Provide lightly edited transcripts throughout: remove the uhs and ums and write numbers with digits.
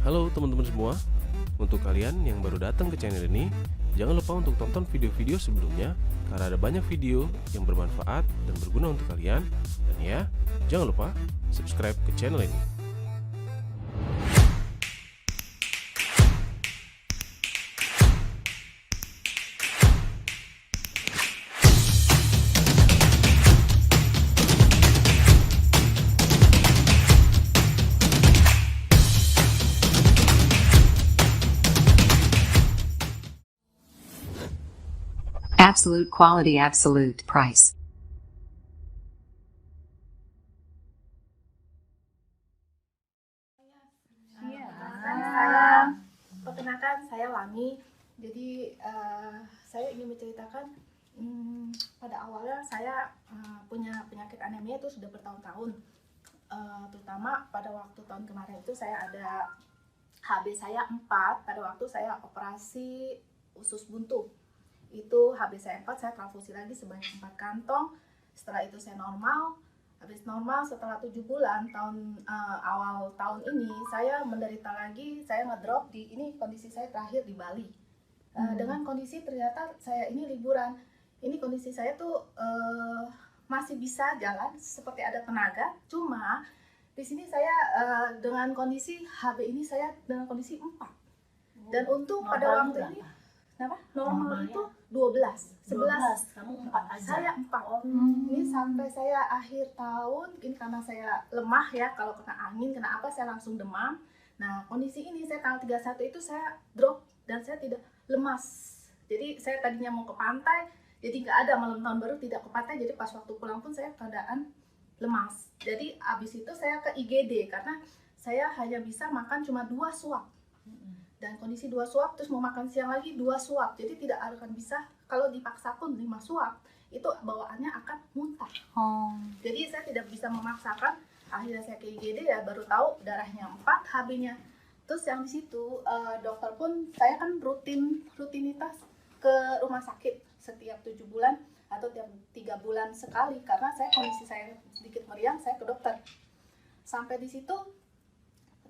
Halo teman-teman semua, untuk kalian yang baru datang ke channel ini, jangan lupa untuk tonton video-video sebelumnya karena ada banyak video yang bermanfaat dan berguna untuk kalian. Dan ya, jangan lupa subscribe ke channel ini. Absolute quality, absolute price. Perkenalkan, saya Lami. Jadi saya ingin menceritakan pada awalnya saya punya penyakit anemia itu sudah bertahun-tahun. Terutama pada waktu tahun kemarin itu saya ada HB saya 4 pada waktu saya operasi usus buntu. Itu HB saya 4, saya transfusi lagi sebanyak 4 kantong. Setelah itu saya normal. Habis normal setelah 7 bulan awal tahun ini saya menderita lagi, saya ngedrop di ini kondisi saya terakhir di Bali. Dengan kondisi ternyata saya ini liburan. Ini kondisi saya tuh masih bisa jalan seperti ada tenaga, cuma di sini saya dengan kondisi HB ini saya dengan kondisi 4. Dan untung pada waktu ini normal itu 12, 11, kamu 4 aja. Saya 4. Ini sampai saya akhir tahun, ini karena saya lemah ya, kalau kena angin, kena apa, saya langsung demam. Nah, kondisi ini saya tanggal 31 itu saya drop dan saya tidak lemas. Jadi saya tadinya mau ke pantai, jadi nggak ada malam tahun baru tidak ke pantai, jadi pas waktu pulang pun saya keadaan lemas. Jadi abis itu saya ke IGD karena saya hanya bisa makan cuma 2 suap. Dan kondisi 2 suap, terus mau makan siang lagi 2 suap, jadi tidak akan bisa, kalau dipaksa pun 5 suap itu bawaannya akan muntah. Jadi saya tidak bisa memaksakan. Akhirnya saya ke IGD ya baru tahu darahnya 4, HB-nya. Terus yang di situ dokter pun, saya kan rutinitas ke rumah sakit setiap 7 bulan atau tiap 3 bulan sekali karena saya kondisi saya sedikit meriang, saya ke dokter. Sampai di situ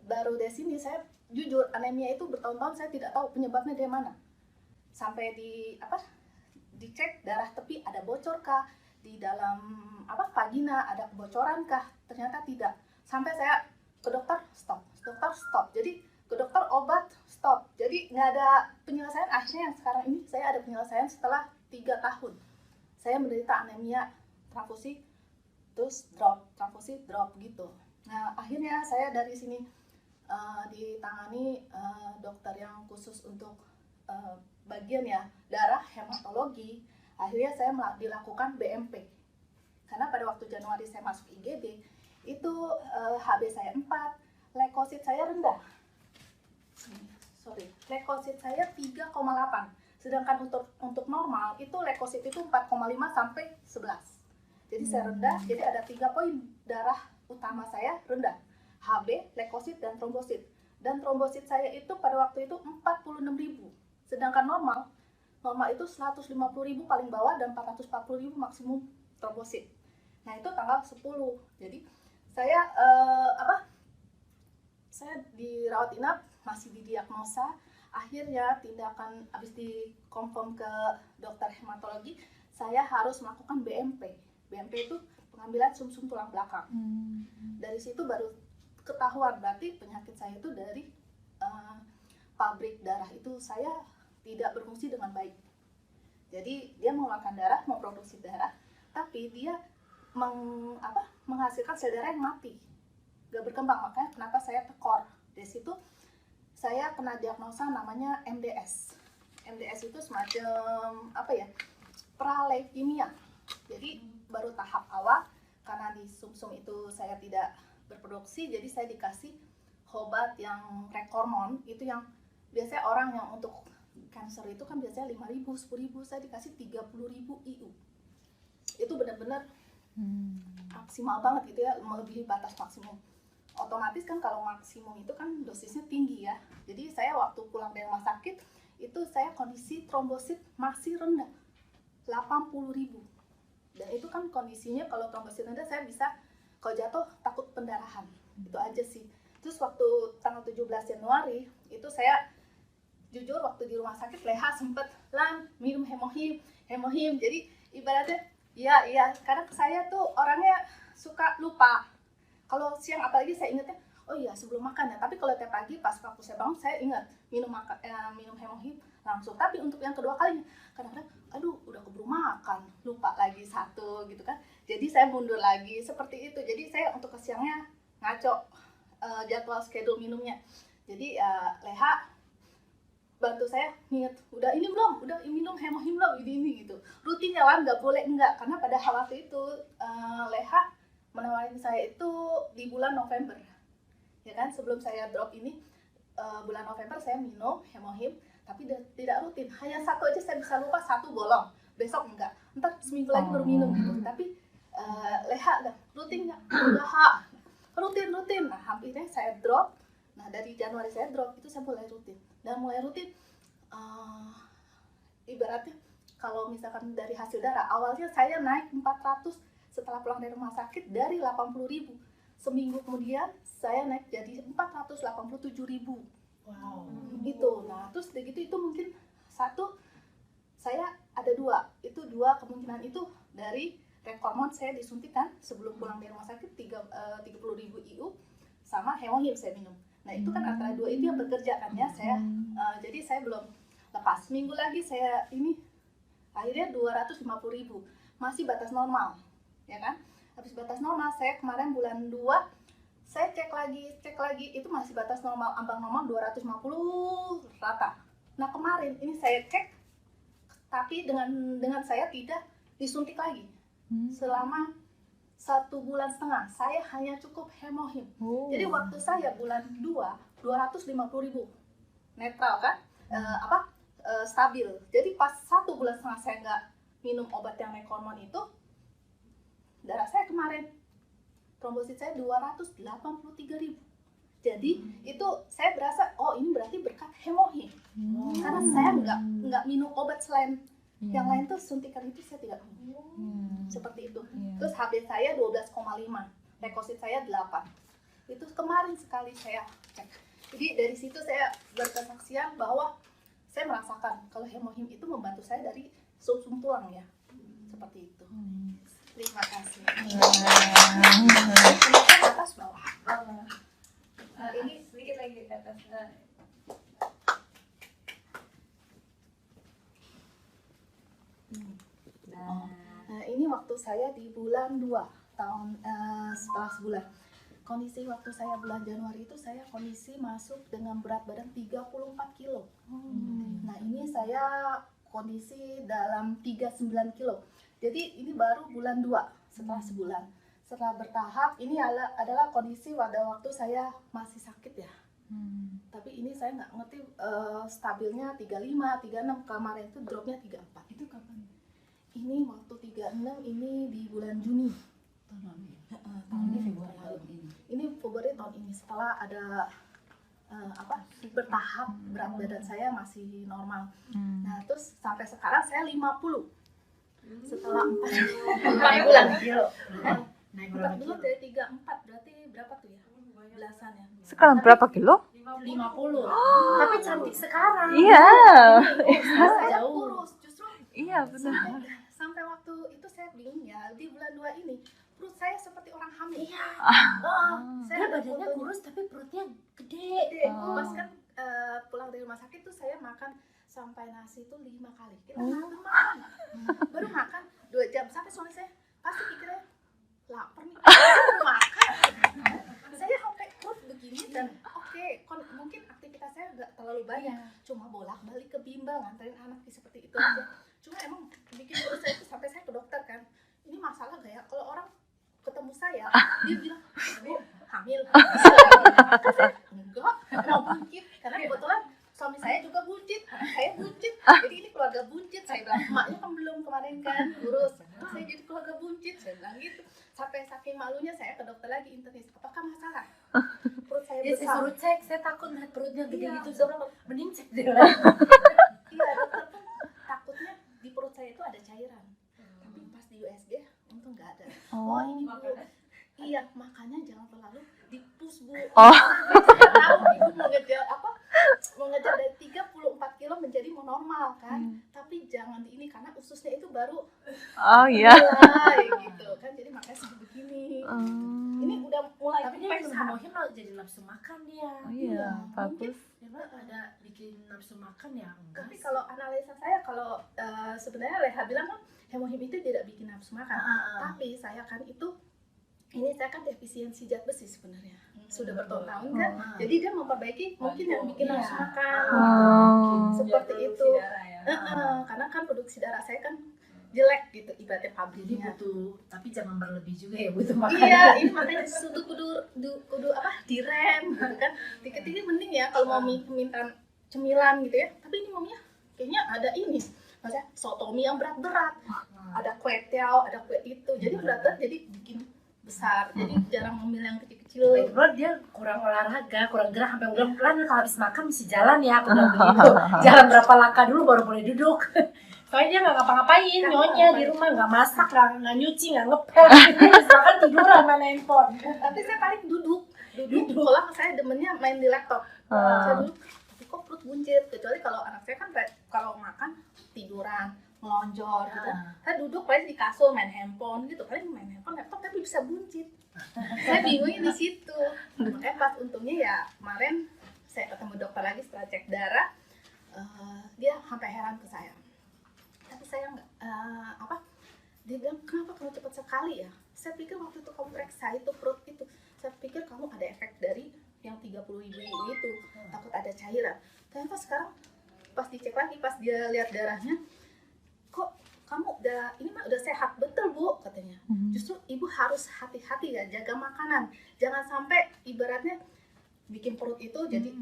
baru dari sini saya jujur anemia itu bertahun-tahun saya tidak tahu penyebabnya dari mana. Sampai dicek darah tepi ada bocor kah, di dalam vagina ada kebocoran kah, ternyata tidak. Sampai saya ke dokter stop. Jadi ke dokter obat stop. Jadi nggak ada penyelesaian. Akhirnya yang sekarang ini saya ada penyelesaian setelah 3 tahun. Saya menderita anemia transfusi terus transfusi drop gitu. Nah, akhirnya saya dari sini ditangani dokter yang khusus untuk bagian ya darah hematologi. Akhirnya saya dilakukan BMP karena pada waktu Januari saya masuk IGD itu HB saya 4, leukosit saya rendah. Leukosit saya 3,8, sedangkan untuk normal itu leukosit itu 4,5 sampai 11. Jadi saya rendah, jadi ada 3 poin darah utama saya rendah. HB, leukosit, dan trombosit. Dan trombosit saya itu pada waktu itu 46.000. Sedangkan normal itu 150.000 paling bawah dan 440.000 maksimum trombosit. Nah, itu tanggal 10. Jadi saya saya dirawat inap, masih didiagnosa. Akhirnya tindakan habis dikonfirm ke dokter hematologi, saya harus melakukan BMP. BMP itu pengambilan sumsum tulang belakang. Dari situ baru ketahuan berarti penyakit saya itu dari pabrik darah itu saya tidak berfungsi dengan baik. Jadi dia mengeluarkan darah, memproduksi darah, tapi dia menghasilkan sel darah yang mati, gak berkembang. Makanya kenapa saya tekor. Dari situ saya kena diagnosa namanya MDS. MDS itu semacam praleukemia. Jadi baru tahap awal karena di sumsum itu saya tidak berproduksi, jadi saya dikasih obat yang rekormon, itu yang biasanya orang yang untuk kanker itu kan biasanya 5.000, 10.000, saya dikasih 30.000 IU. Itu benar-benar maksimal banget gitu ya, melebihi batas maksimum. Otomatis kan kalau maksimum itu kan dosisnya tinggi ya. Jadi saya waktu pulang dari rumah sakit itu saya kondisi trombosit masih rendah, 80.000. Dan itu kan kondisinya kalau trombosit rendah saya bisa kalau jatuh takut pendarahan. Itu aja sih. Terus waktu tanggal 17 Januari itu saya jujur waktu di rumah sakit leha sempet minum hemohim. Jadi ibaratnya iya karena saya tuh orangnya suka lupa. Kalau siang apalagi saya ingetnya oh iya sebelum makan ya. Tapi kalau tiap pagi pas waktu saya bangun saya ingat minum hemohim langsung. Tapi untuk yang kedua kalinya kadang-kadang aduh udah keburu makan lupa lagi satu gitu kan. Jadi saya mundur lagi seperti itu. Jadi saya untuk ke siangnya ngaco jadwal schedule minumnya. Jadi leha bantu saya inget udah ini belum, udah minum hemohim belum, ini gitu rutin ya Wan, nggak boleh enggak, karena pada waktu itu leha menawarin saya itu di bulan November ya kan, sebelum saya drop ini bulan November saya minum hemohim tapi tidak rutin, hanya satu aja saya bisa lupa, satu bolong, besok enggak, ntar seminggu lagi baru minum gitu. Tapi leha rutin nggak, udah rutin. Nah hampirnya saya drop. Nah dari Januari saya drop itu saya mulai rutin. Dan mulai rutin ibaratnya kalau misalkan dari hasil darah awalnya saya naik 400 setelah pulang dari rumah sakit dari 80.000. Seminggu kemudian saya naik jadi 487.000. Wow. Gitu. Nah terus begitu itu mungkin satu saya ada dua kemungkinan itu dari hormon saya disuntikan sebelum pulang dari rumah sakit 30.000 IU sama hemohim saya minum. Nah itu kan antara dua itu yang bekerja kan ya saya. Jadi saya belum lepas. Minggu lagi saya ini akhirnya 250.000, masih batas normal, ya kan? Habis batas normal saya kemarin bulan 2 saya cek lagi itu masih batas normal, ambang normal 250 rata. Nah kemarin ini saya cek tapi dengan saya tidak disuntik lagi selama 1,5 bulan saya hanya cukup hemohim. Jadi waktu saya bulan 2 250.000 netral kan, stabil. Jadi pas 1,5 bulan saya nggak minum obat yang naik hormon itu, darah saya kemarin trombosit saya 283.000. Jadi itu saya berasa oh ini berarti berkat hemohim. Karena saya nggak minum obat selain yang lain tuh suntikan itu saya tidak minum. Seperti itu. Terus HB saya 12,5, leukosit saya 8. Itu kemarin sekali saya cek. Jadi dari situ saya berkesaksian bahwa saya merasakan kalau hemohim itu membantu saya dari sum-sum tulang ya. Seperti itu. Terima kasih. Kemudian atas bawah. Ini sedikit lagi ke atas. Nah ini waktu saya di bulan 2 tahun setelah sebulan. Kondisi waktu saya bulan Januari itu saya kondisi masuk dengan berat badan 34 kilo. Nah ini saya kondisi dalam 39 kilo. Jadi ini baru bulan 2 setelah sebulan. Setelah bertahap ini adalah kondisi pada waktu saya masih sakit ya. Tapi ini saya nggak ngerti stabilnya 35, 36, kemarin itu dropnya 34. Itu kapan? Ini waktu 36 ini di bulan Juni. Tahun ini Februari tahun ini. Ini Februari tahun ini setelah ada bertahap berat badan saya masih normal. Nah terus sampai sekarang saya 50. Setelah 4 bulan kilo. Naik 4 berapa dulu kilo? dari 34 berarti berapa tuh ya? Belasan ya. Sekarang berapa kilo? 50. Tapi cantik sekarang. Iya. Saya kurus justru. Iya benar. Sampai waktu itu saya bingung ya di bulan 2 ini perut saya seperti orang hamil. Iya. Saya Dia ada badannya fotonya. kurus tapi perutnya gede. Pas kan pulang dari rumah sakit tuh saya makan sampai nasi itu 5 kali. Kita baru makan. Baru makan 2 jam sampai suami saya pasti pikirnya lapar nih. Baru makan. Saya sampai perut begini dan mungkin aktivitas saya nggak terlalu banyak. Cuma bolak-balik ke bimbel nganterin anak seperti itu aja. Cuma emang bikin perut saya itu sampai saya ke dokter kan. Ini masalah gak ya? Kalau orang ketemu saya, dia bilang, "Bu, hamil." Enggak, mau buncit. Karena kebetulan suami saya juga buncit, saya buncit. Jadi ini keluarga buncit. Saya bilang, emaknya kan belum kemarin kan kurus. Terus saya jadi keluarga buncit. Saya bilang gitu. Sampai saking malunya saya ke dokter lagi internis. Apakah masalah? Perut saya Dia saya besar. suruh cek, saya takut lihat perutnya gede Iya, gitu. betul. Mending cek deh. Iya, dokter pun takutnya di perut saya itu ada cairan. Tapi pas di USG untung nggak ada. Oh ini Bu. Iya, makanya jangan terlalu dipus Bu. Oh. Saya tahu ibu mau ngejar dari 34 kilo menjadi mau normal kan, tapi jangan di ini karena ususnya itu baru Oh iya. mulai gitu kan, jadi makanya seperti begini. Ini udah mulai Tapi dia minum hemohim lo jadi nafsu makan dia. Oh iya, bagus. Dia ada bikin nafsu makan ya? Enggak. Tapi kalau analisa saya, kalau sebenarnya Leha bilang kan hemohim itu tidak bikin nafsu makan. Tapi saya kan saya kan defisiensi zat besi sebenarnya. Sudah bertahun-tahun kan. Jadi dia memperbaiki mungkin yang bikin nafsu makan. Seperti itu. Karena kan produksi darah saya kan jelek gitu ibaratnya Jadi pabriknya. butuh, tapi jangan berlebih juga ya butuh makan. Iya, ini makanya kudu direm gitu kan. Dikit-dikit mending ya kalau mau minta cemilan gitu ya. Tapi ini maunya kayaknya ada ini. Maksudnya sotomi yang berat-berat. Ada kue tiao, ada kue itu. Jadi berat-berat jadi bikin besar. Jadi jarang memilih yang kecil-kecil. Bro, dia kurang olahraga, kurang gerak, sampai udah pelan kalau habis makan mesti jalan ya, aku bilang begitu. Jalan berapa langkah dulu baru boleh duduk. Soalnya dia nggak ngapa-ngapain, nyonya di rumah nggak masak, nggak nyuci, nggak ngepel, misalkan tiduran main handphone. Tapi saya paling duduk. Kalau saya demennya main di laptop. Saya duduk, tapi kok perut buncit. Kecuali kalau anak saya kan kalau makan tiduran, melonjor gitu. Saya duduk paling di kasur main handphone gitu. Paling main handphone, laptop tapi bisa buncit. Saya bingungnya di situ. Makanya pas untungnya ya kemarin saya ketemu dokter lagi setelah cek darah, dia sampai heran ke saya. Tapi saya nggak dia bilang kenapa kamu cepat sekali ya. Saya pikir waktu itu kamu periksa itu perut itu, saya pikir kamu ada efek dari yang 30 ibu itu, takut ada cairan. Ternyata sekarang pas dicek lagi, pas dia lihat darahnya, kok kamu udah sehat betul Bu katanya. Justru ibu harus hati-hati ya jaga makanan, jangan sampai ibaratnya bikin perut itu jadi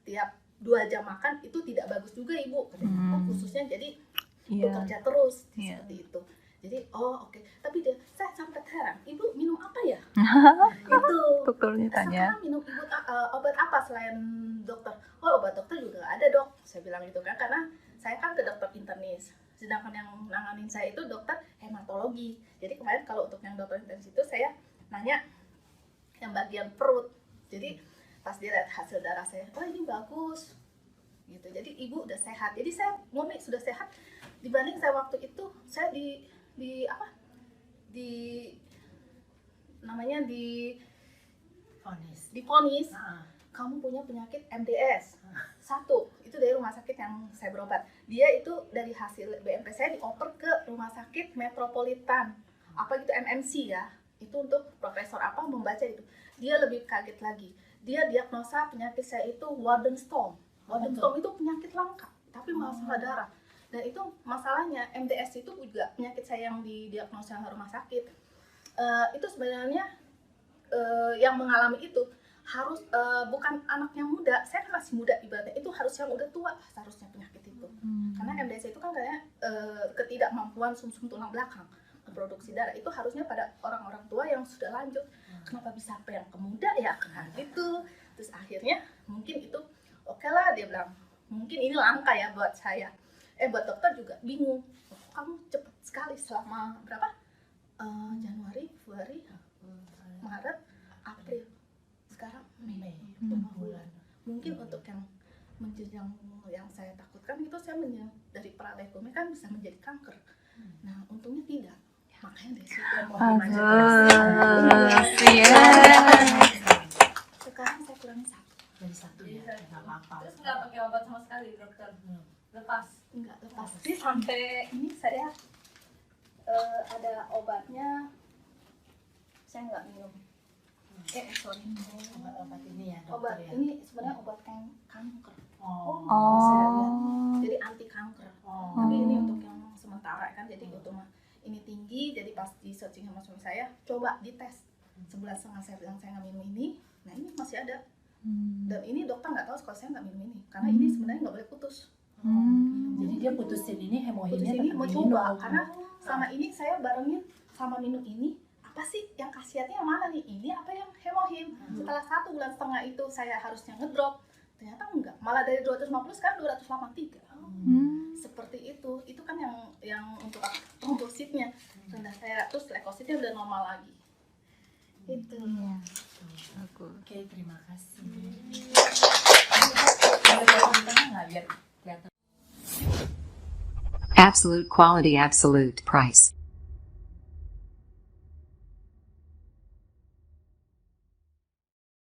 tiap 2 jam makan itu tidak bagus juga ibu katanya. Khususnya jadi bekerja terus seperti itu. Jadi oke. Tapi saya sampai heran, ibu minum apa ya? Itu Dokternya tanya. sekarang minum ibu obat apa selain dokter? Oh, obat dokter juga nggak ada dok, saya bilang gitu kan, karena saya kan ke dokter internis, sedangkan yang nanganin saya itu dokter hematologi. Jadi kemarin kalau untuk yang dokter internis itu saya nanya yang bagian perut. Jadi pas dia lihat hasil darah saya, oh ini bagus gitu. Jadi ibu udah sehat. Jadi saya murni sudah sehat dibanding saya waktu itu saya divonis kamu punya penyakit MDS. Satu, itu dari rumah sakit yang saya berobat. Dia itu dari hasil BMP saya dioper ke rumah sakit Metropolitan. Apa gitu MMC ya. Itu untuk profesor membaca itu. Dia lebih kaget lagi. Dia diagnosa penyakit saya itu Waldenstrom. Waldenstrom itu penyakit langka, tapi masalah darah. Dan itu masalahnya MDS itu juga penyakit saya yang didiagnosa rumah sakit. Itu sebenarnya yang mengalami itu harus bukan anak yang muda. Saya kan masih muda ibaratnya. Itu harus yang udah tua seharusnya penyakit itu. Karena MDS itu kan kayak ketidakmampuan sumsum tulang belakang memproduksi darah. Itu harusnya pada orang-orang tua yang sudah lanjut. Kenapa bisa sampai yang ke muda ya? Nah, gitu. Terus akhirnya mungkin itu oke lah, dia bilang mungkin ini langka ya buat saya. Buat dokter juga bingung. Kamu cepat sekali selama berapa? Januari, Februari, Maret, April. Sekarang Mei. 5 bulan. Mungkin untuk yang menjenjang yang saya takutkan itu saya dari paraleukemia kan bisa menjadi kanker. Nah, untungnya tidak. Makanya dari situ sekarang saya kurangi 1. Dari 1 ya, nggak apa-apa. Terus nggak pakai obat sama sekali dokter? Lepas? Enggak lepas. Jadi sampai ini saya ada obatnya, saya nggak minum. Sorry. Obat ini ya dokter Obat ya? ini sebenarnya obat kanker. Oh. Jadi anti kanker. Tapi ini untuk yang sementara kan, jadi untuk ini tinggi, jadi pas di searching sama suami saya, coba dites. 1,5 bulan saya bilang saya nggak minum ini, nah ini masih ada. Dan ini dokter nggak tahu kalau saya nggak minum ini, karena ini sebenarnya nggak boleh putus. Jadi dia putusin ini hemohimnya Putus ini tetap mau diminum. coba, karena sama ini saya barengin sama minum ini. Apa sih yang khasiatnya yang mana nih? Ini apa yang hemohim? Setelah 1,5 bulan itu saya harusnya ngedrop, ternyata enggak, malah dari 250 sekarang 283. Seperti itu kan yang untuk trombositnya rendah, saya terus leukositnya udah normal lagi. Itu. Bagus. Oke, terima kasih. Absolute quality, absolute price.